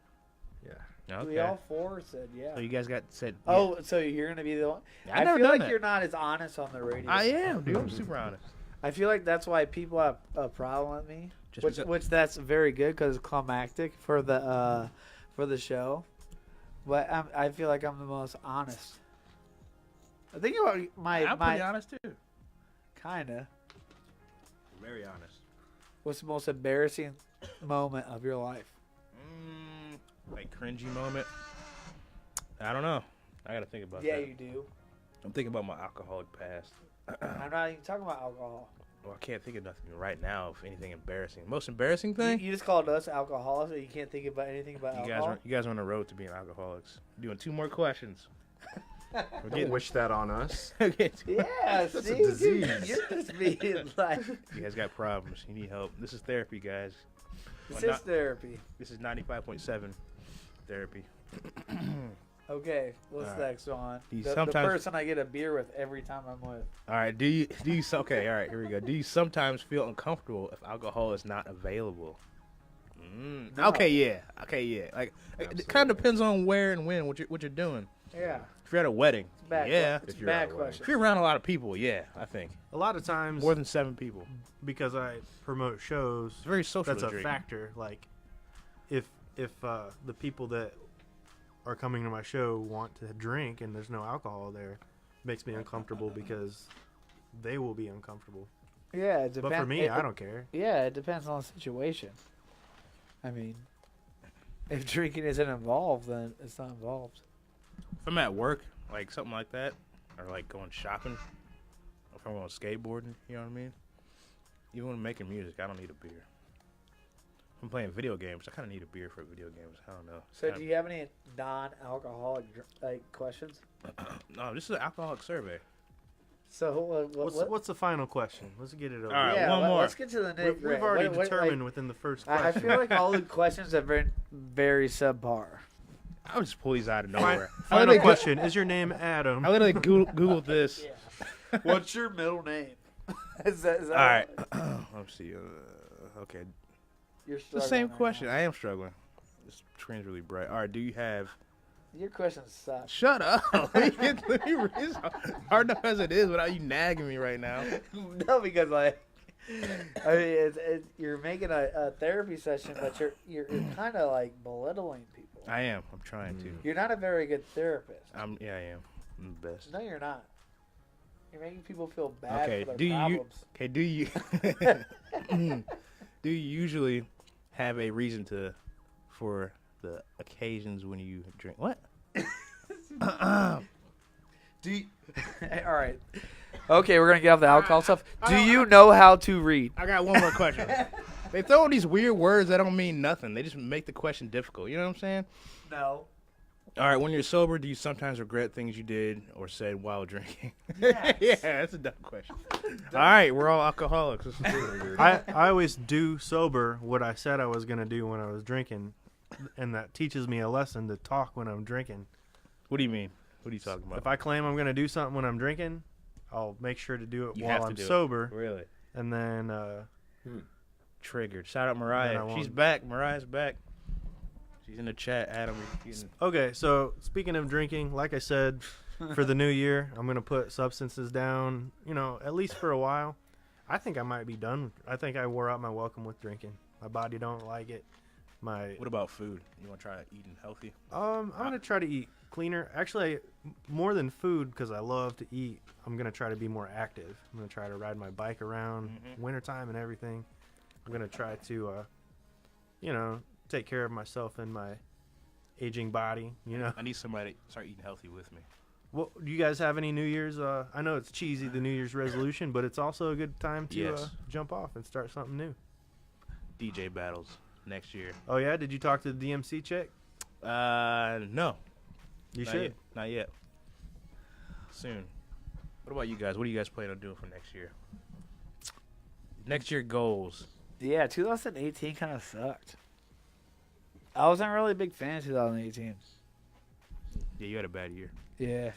Yeah. Okay. We all four said yeah. So you guys said. Oh, so you're gonna be the one? Yeah, I've I never feel done like that. you're not as honest on the radio. I am, dude. I'm super honest. I feel like that's why people have a problem with me, Just because- which that's very good because it's climactic for the show. But I feel like I'm the most honest. I think about I'm pretty honest too. kinda. Very honest. What's the most embarrassing moment of your life? Like cringy moment. I don't know. I gotta think about Yeah, that. you do. I'm thinking about my alcoholic past. I'm not even talking about alcohol. Well, I can't think of nothing right now of anything embarrassing. Most embarrassing thing? You just called us alcoholics, so you can't think about anything about alcohol. You guys are on the road to being alcoholics. Doing 2 more questions. We're Don't getting, wish that on us. Yeah, That's a see, disease. You're just being like, you guys got problems. You need help. This is therapy, guys. this Well, is therapy. This is 95.7 therapy. Okay, what's All right. next on? You The sometimes- person I get a beer with every time I'm with. All right. Do you okay? All right. Here we go. Do you sometimes feel uncomfortable if alcohol is not available? No. Okay. Yeah. Like it kind of depends on where and when what you're doing. Yeah. If you're at a wedding, It's a bad yeah. It's If a you're at bad a wedding. question. If you're around a lot of people, yeah, I think. A lot of times, More than 7 people. because I promote shows, It's very social that's to a drink. factor. Like, if the people that are coming to my show want to drink and there's no alcohol there, it makes me uncomfortable because they will be uncomfortable. Yeah, it depends. But for me, I don't care. Yeah, it depends on the situation. I mean, if drinking isn't involved, then it's not involved. If I'm at work, like something like that, or like going shopping, or if I'm going skateboarding, you know what I mean? Even when I'm making music, I don't need a beer. If I'm playing video games, I kind of need a beer for video games. I don't know. So, do you have any non-alcoholic questions? No, this is an alcoholic survey. So, What's the final question? Let's get it over. All right, yeah, one more. let's get to the nitty. We've already determined within the first I question. feel like all the questions have been very subpar. I would just pull these out of nowhere. Final question: is your name Adam? I literally Googled this. What's your middle name? is that All right. Let's see. Okay. You're It's the struggling same right question. now. I am struggling. This screen's really bright. All right. Do you have... Your questions suck. Shut up. Let me read. It's hard enough as it is without you nagging me right now. No, because like, I mean, you're making a therapy session, but you're kind of like belittling people. I am. I'm trying to. You're not a very good therapist. Yeah, I am. I'm the best. No, you're not. You're making people feel bad Okay, for their do you- problems. Okay, do you do you usually have a reason for the occasions when you drink? What? Do you, All right. Okay, we're gonna get off the alcohol stuff. Do you know how to read? I got one more question. They throw in these weird words that don't mean nothing. They just make the question difficult. You know what I'm saying? No. All right, when you're sober, do you sometimes regret things you did or said while drinking? Yes. Yeah, that's a dumb question. All right, we're all alcoholics. This is weird. I always do sober what I said I was gonna do when I was drinking, and that teaches me a lesson to talk when I'm drinking. What do you mean? What are you talking about? If I claim I'm gonna do something when I'm drinking, I'll make sure to do it You have while to I'm do it. sober, Really? and then Triggered. Shout out Then I Mariah. won't. She's back. Mariah's back. She's in the chat. Adam, you can- okay. So speaking of drinking, like I said, for the new year, I'm gonna put substances down. You know, at least for a while. I think I might be done. I think I wore out my welcome with drinking. My body don't like it. What about food? You want to try eating healthy? I'm gonna try to eat cleaner. Actually, more than food, because I love to eat. I'm gonna try to be more active. I'm gonna try to ride my bike around wintertime and everything. I'm gonna try to, take care of myself and my aging body. You know. I need somebody to start eating healthy with me. Well, do you guys have any New Year's? I know it's cheesy, the New Year's resolution, but it's also a good time to Yes. jump off and start something new. DJ battles next year. Oh yeah, did you talk to the DMC chick? No. You Not should. Yet. Not yet. Soon. What about you guys? What do you guys plan on doing for next year? Next year goals. Yeah, 2018 kind of sucked. I wasn't really a big fan of 2018. Yeah, you had a bad year. Yeah.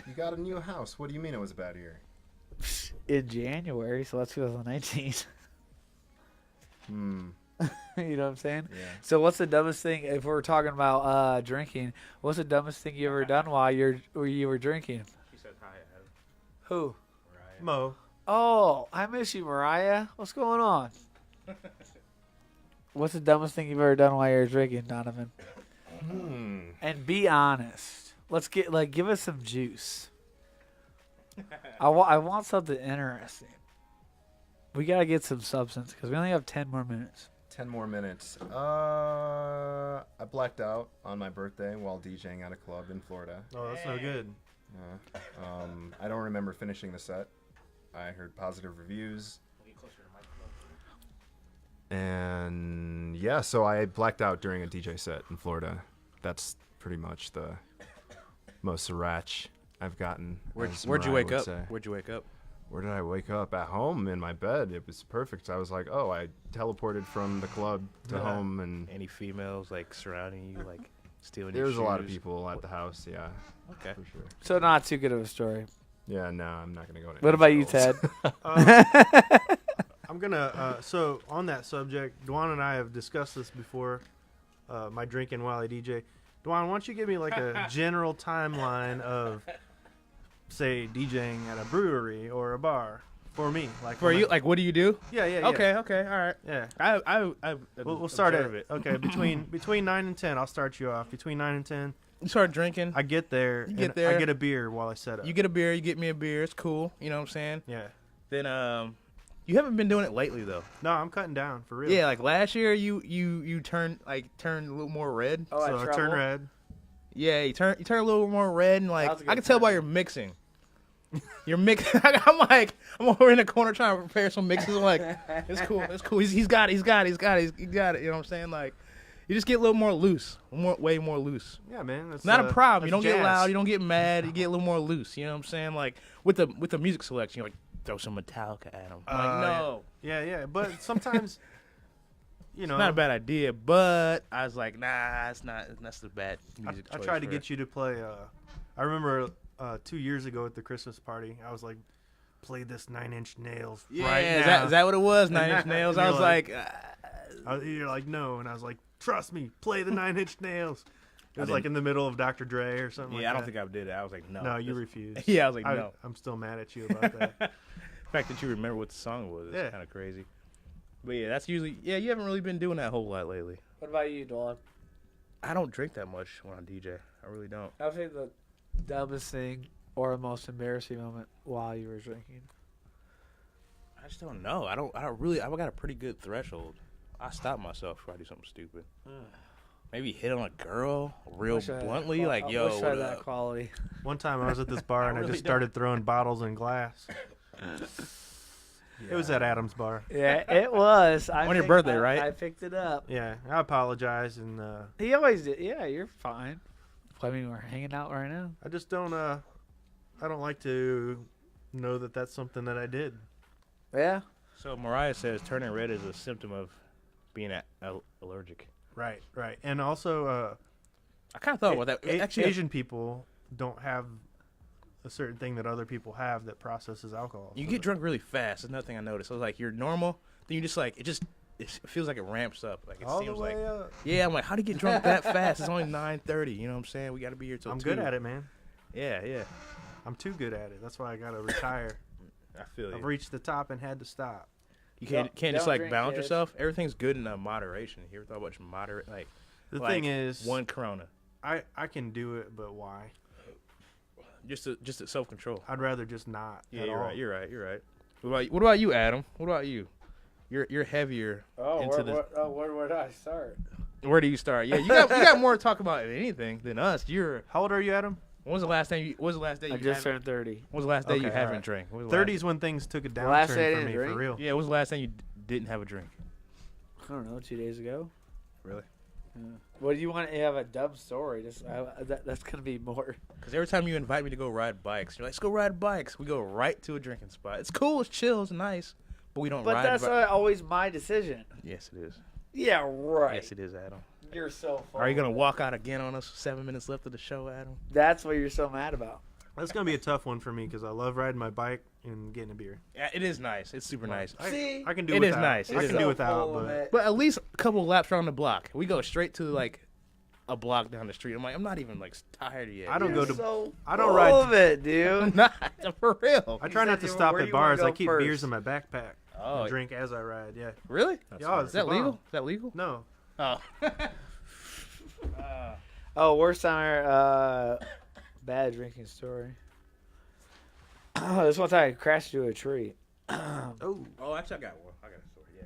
you got a new house. What do you mean it was a bad year? In January, so that's 2019. Hmm. You know what I'm saying? Yeah. So what's the dumbest thing, if we're talking about drinking, what's the dumbest thing you ever done while you were drinking? She said hi, Adam. Who? Mo. Oh, I miss you, Mariah. What's going on? What's the dumbest thing you've ever done while you're drinking, Donovan? And be honest. Let's give us some juice. I want something interesting. We gotta get some substance because we only have 10 more minutes. 10 more minutes. I blacked out on my birthday while DJing at a club in Florida. Oh, that's no good. I don't remember finishing the set. I heard positive reviews. And yeah, so I blacked out during a DJ set in Florida. That's pretty much the most sriracha I've gotten. as Where'd you Mariah wake would up? say. Where'd you wake up? Where did I wake up? At home in my bed. It was perfect. I was like, oh, I teleported from the club to home, and Any females like surrounding you, like stealing there your was a lot of shoes? people at the house. Yeah, Okay. for sure. So not too good of a story. Yeah, no, I'm not gonna go into. What about you, details. Ted? I'm gonna. So on that subject, Dwan and I have discussed this before. My drinking while I DJ. Dwan, why don't you give me like a general timeline of, say, DJing at a brewery or a bar for me? Like For when you, I- like, what do you do? Yeah. Okay, all right. Yeah. I We'll start at observe it. Okay, between 9 and 10, I'll start you off. Between 9 and 10, You start drinking. I get there. You get and there. I get a beer while I set up. You get a beer. You get me a beer. It's cool. You know what I'm saying? Yeah. Then you haven't been doing it lately though. No, I'm cutting down for real. Yeah, like last year you turned a little more red. Oh, So I turn red. Yeah, you turn a little more red, and like That was a I good can tell by turn. your mixing. You're mixing. I'm over in the corner trying to prepare some mixes. I'm like, it's cool. He's got it. You know what I'm saying? Like, you just get a little more loose, way more loose. Yeah, man. That's, Not a problem. You that's don't get jazz. loud. You don't get mad. You get a little more loose. You know what I'm saying? Like with the music selection, you're like, throw some Metallica at him. I'm like, no, Yeah. But sometimes, you know, it's not a bad idea. But I was like, nah, it's not. That's the bad music I choice tried to for get you to play. I remember 2 years ago at the Christmas party, I was like, play this 9 Inch Nails Yeah, right is now. that what it was? 9 Inch Nails. I You're was like- like, You're like, no. And I was like, trust me, play the 9 Inch Nails. It was I like in the middle of Dr. Dre or something like yeah, I don't that. think I did it. I was like, no. No, you This- refused. Yeah, I was like, no. I'm still mad at you about that. The fact that you remember what the song was is Yeah. kind of crazy. But yeah, that's usually you haven't really been doing that a whole lot lately. What about you, Dawn? I don't drink that much when I DJ. I really don't. I think the dumbest thing or the most embarrassing moment while you were drinking. I just don't know. I don't really. I got a pretty good threshold. I stop myself before I do something stupid. Maybe hit on a girl real Wish I had bluntly, that like, qual- yo, wish I what had that up? quality. One time I was at this bar and I really just started throwing bottles and glass. It was at Adam's bar. Yeah, it was. On your birthday, right? I picked it up. Yeah, I apologize, and He always did. Yeah, you're fine. I mean, we're hanging out right now. I just don't. I don't like to know that that's something that I did. Yeah. So Mariah says turning red is a symptom of being allergic. Right, and also, I kind of thought about that. Actually, Asian people don't have a certain thing that other people have that processes alcohol. you So get drunk really fast. That's another thing I noticed. So like you're normal, then you just like it feels like it ramps up. Like it all seems the way like up. yeah. I'm like, how do you get drunk that fast? It's only 9:30. You know what I'm saying? We got to be here till I'm 2. good at it, man. Yeah. I'm too good at it. That's why I gotta retire. I feel I've you. reached the top and had to stop. You can't Don't just like drink, balance kids. yourself. Everything's good in moderation. You ever thought about moderate like The like thing is, one Corona? I can do it, but why? Just self control. I'd rather just not. Yeah, at you're all. right. You're right. What about you, Adam? What about you? You're heavier into the. Where do I start? Where do you start? Yeah, you got more to talk about than anything than us. How old are you, Adam? When was the last time you? When was the last day you? I just haven't- turned 30. When was the last day you Okay, haven't alright. drank? When was the 30s when things took a downturn last day I for didn't me, drink? for real. last- Yeah, when was the last time you didn't have a drink? I don't know, 2 days ago. Really? Yeah. What do you want to have a dumb story? That's gonna be more. Because every time you invite me to go ride bikes, you're like, let's go ride bikes. We go right to a drinking spot. It's cool, it's chill, it's nice, but we don't But ride that's always my decision. Yes, it is. Yeah, right. Yes, it is, Adam. You're so. Are you going to walk out again on us 7 minutes left of the show, Adam? That's what you're so mad about. That's gonna be a tough one for me because I love riding my bike and getting a beer. Yeah, it is nice. It's super nice. See? I can do It is without. nice. It I is can do nice. without, but But at least a couple laps around the block. We go straight to like a block down the street. I'm like, I'm not even like tired yet. I don't go to. So I don't full ride. of it, dude. I'm not for real. I try You not said to you- stop where at you wanna bars. go I keep first? beers in my backpack Oh, and drink as I ride. Yeah. really? Yeah, Is that legal? Is that legal? No. Oh. Oh, worst time bad drinking story. This one time I crashed into a tree. Oh. Oh, actually, I got one. I got a story. Yeah,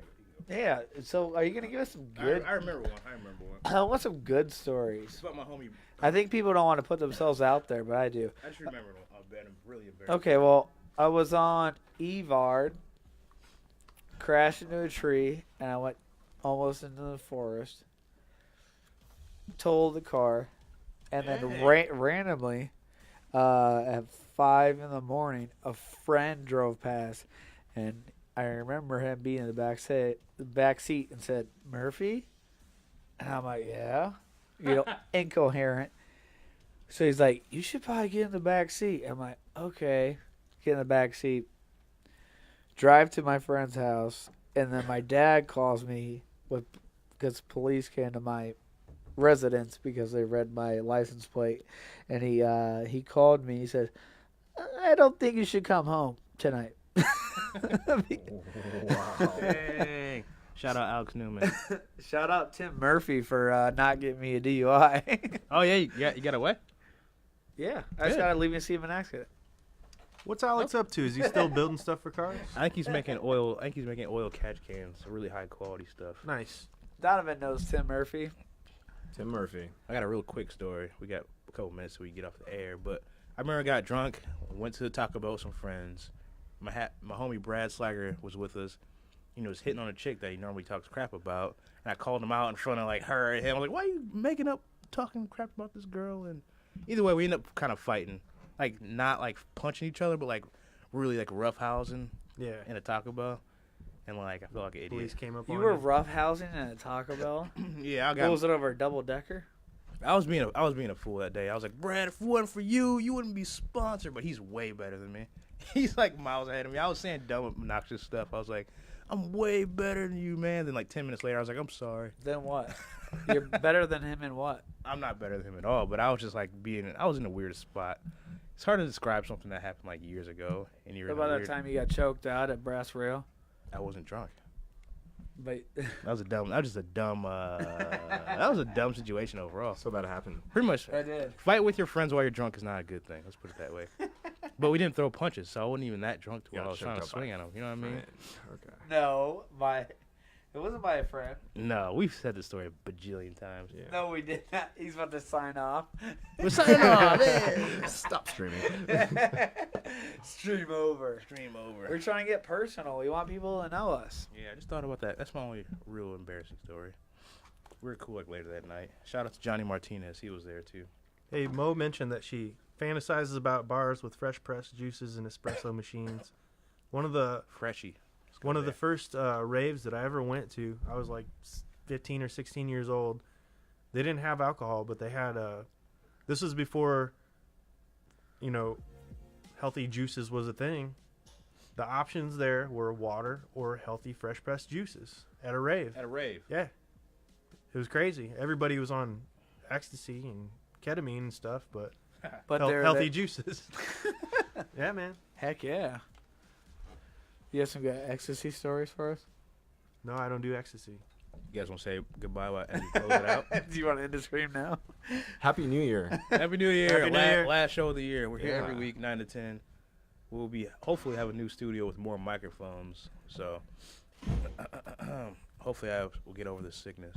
you go. Yeah. So are you gonna give us some good? I remember one. I remember one. I want some good stories. It's about my homie. I think people don't want to put themselves out there, but I do. I just remember one. I'm really embarrassed. Okay, well, I was on Evard, crashed into a tree, and I went almost into the forest. Totaled the car, and then randomly, at 5 in the morning, a friend drove past, and I remember him being in the back seat, and said, "Murphy," and I'm like, "Yeah," incoherent. So he's like, "You should probably get in the back seat." I'm like, "Okay." Get in the back seat. Drive to my friend's house, and then my dad calls me because police came to my residence because they read my license plate, and he called me. He said, "I don't think you should come home tonight." Dang. Shout out Alex Newman. Shout out Tim Murphy for not getting me a DUI. Oh yeah, you got away? Yeah, I just Good. gotta leave me see him an accident. What's Alex up to? Is he still building stuff for cars? I think he's making oil. I think he's making oil catch cans, really high quality stuff. Nice. Donovan knows Tim Murphy. Tim Murphy. I got a real quick story. We got a couple minutes so we get off the air, but I remember I got drunk, went to the Taco Bell with some friends. My homie Brad Slager was with us. You know, was hitting on a chick that he normally talks crap about, and I called him out in front of like her and him. I was like, "Why are you making up talking crap about this girl?" And either way, we ended up kind of fighting, like not like punching each other, but like really like roughhousing Yeah. in a Taco Bell. And like I feel like an idiot. Police came up You on were you. roughhousing at a Taco Bell. Yeah, What was it over a double decker? I was being a fool that day. I was like, Brad, if it wasn't for you, you wouldn't be sponsored. But he's way better than me. He's like miles ahead of me. I was saying dumb, obnoxious stuff. I was like, I'm way better than you, man. Then like 10 minutes later, I was like, I'm sorry. Then what? You're better than him in what? I'm not better than him at all. But I was just like I was in the weirdest spot. It's hard to describe something that happened like years ago. And you're What in a about that weird- time you got choked out at Brass Rail? I wasn't drunk. But That was just a dumb. That was a dumb situation overall. So that happened. Pretty much. I did. Fight with your friends while you're drunk is not a good thing. Let's put it that way. But we didn't throw punches, so I wasn't even that drunk to where Got I was trying to choked up swing by- at him. You know what I mean? Right. Okay. No, it wasn't by a friend. No, we've said this story a bajillion times. Yeah. No, we did not. He's about to sign off. We're signing off. Hey. Stop streaming. Stream over. Stream over. We're trying to get personal. We want people to know us. Yeah, I just thought about that. That's my only real embarrassing story. We were cool like later that night. Shout out to Johnny Martinez. He was there too. Hey, Mo mentioned that she fantasizes about bars with fresh pressed juices and espresso machines. One of the Freshie. Let's go One of the there. first raves that I ever went to, I was like 15 or 16 years old. They didn't have alcohol, but they had this was before, healthy juices was a thing. The options there were water or healthy fresh pressed juices at a rave. At a rave. Yeah. It was crazy. Everybody was on ecstasy and ketamine and stuff, but But healthy juices. Yeah, man. Heck yeah. You have some good ecstasy stories for us? No, I don't do ecstasy. You guys want to say goodbye and close it out? Do you want to end the stream now? Happy New Year. Happy New Year. Happy New Year. Last show of the year. We're here Yeah. every week, 9 to 10. We'll be hopefully have a new studio with more microphones. So hopefully we'll get over this sickness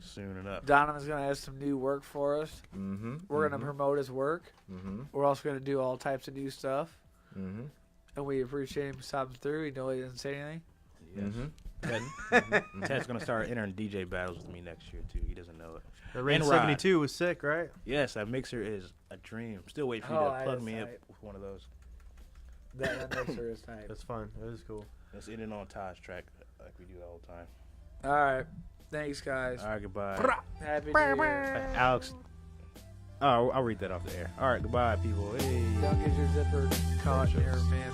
soon enough. Donovan's going to have some new work for us. Mm-hmm. We're going to promote his work. Mm-hmm. We're also going to do all types of new stuff. Mm-hmm. And we appreciate him stopping through. Even though he didn't say anything. Yes. Mm-hmm. Ted's gonna start entering DJ battles with me next year too. He doesn't know it. The Rain And Rod. 72 was sick, right? Yes, that mixer is a dream. Still waiting for you Oh, to that plug is me up tight. with one of those. That mixer is tight. That's fun. It was cool. Let's end it on Todd's track like we do all the time. All right. Thanks, guys. All right, goodbye. Happy New Year. Alex. Oh, I'll read that off the air. All right, goodbye, people. Hey. Don't get your zipper caught in your man